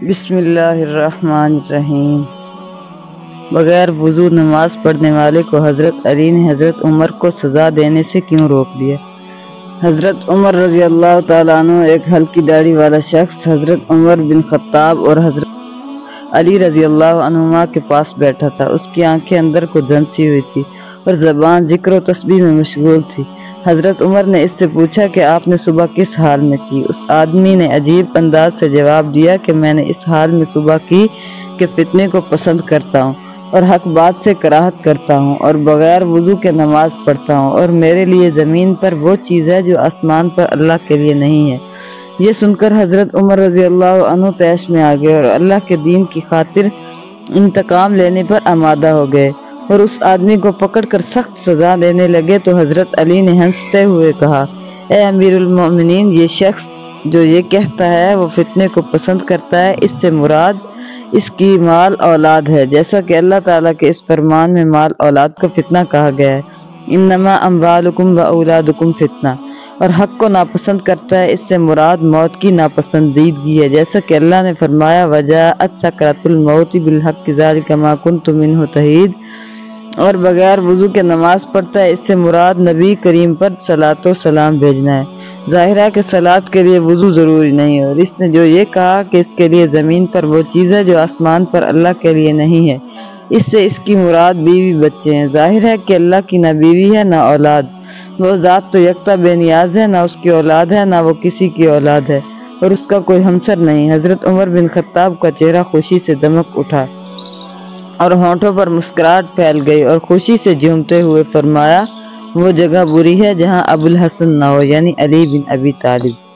بسم اللہ الرحمن الرحیم۔ بغیر وضو نماز پڑھنے والے کو حضرت علی نے حضرت عمر کو سزا دینے سے کیوں روک دیا؟ حضرت عمر رضی اللہ تعالیٰ عنہ ایک ہلکی داڑھی والا شخص حضرت عمر بن خطاب اور حضرت علی رضی اللہ عنہما کے پاس بیٹھا تھا۔ اس کی آنکھیں اندر کو جھنسی ہوئی تھی اور زبان ذکر و تسبیح میں مشغول تھی۔ حضرت عمر نے اس سے پوچھا کہ آپ نے صبح کس حال میں کی؟ اس آدمی نے عجیب انداز سے جواب دیا کہ میں نے اس حال میں صبح کی کہ فتنے کو پسند کرتا ہوں اور حق بات سے کراہت کرتا ہوں اور بغیر وضو کے نماز پڑھتا ہوں، اور میرے لیے زمین پر وہ چیز ہے جو آسمان پر اللہ کے لیے نہیں ہے۔ یہ سن کر حضرت عمر رضی اللہ عنہ طیش میں آ گئے اور اللہ کے دین کی خاطر انتقام لینے پر آمادہ ہو گئے اور اس آدمی کو پکڑ کر سخت سزا دینے لگے۔ تو حضرت علی نے ہنستے ہوئے کہا، اے امیر المومنین، یہ شخص جو یہ کہتا ہے وہ فتنے کو پسند کرتا ہے، اس سے مراد اس کی مال اولاد ہے، جیسا کہ اللہ تعالیٰ کے اس فرمان میں مال اولاد کو فتنہ کہا گیا ہے، انما اموالکم و اولادکم فتنہ۔ اور حق کو ناپسند کرتا ہے، اس سے مراد موت کی ناپسندیدگی ہے، جیسا کہ اللہ نے فرمایا وجاءت سکرۃ الموت بالحق ذلک ما کنت منہ تحید۔ اور بغیر وضو کے نماز پڑھتا ہے، اس سے مراد نبی کریم پر صلاۃ و سلام بھیجنا ہے۔ ظاہر ہے کہ صلاۃ کے لیے وضو ضروری نہیں ہے، اور اس نے جو یہ کہا کہ اس کے لیے زمین پر وہ چیز ہے جو آسمان پر اللہ کے لیے نہیں ہے، اس سے اس کی مراد بیوی بچے ہیں۔ ظاہر ہے کہ اللہ کی نہ بیوی ہے نہ اولاد، وہ ذات تو یکتا بے نیاز ہے، نہ اس کی اولاد ہے نہ وہ کسی کی اولاد ہے، اور اس کا کوئی ہمسر نہیں۔ حضرت عمر بن خطاب کا چہرہ خوشی سے دمک اٹھا اور ہونٹوں پر مسکراہٹ پھیل گئی، اور خوشی سے جھومتے ہوئے فرمایا، وہ جگہ بری ہے جہاں ابو الحسن نہ ہو، یعنی علی بن ابی طالب۔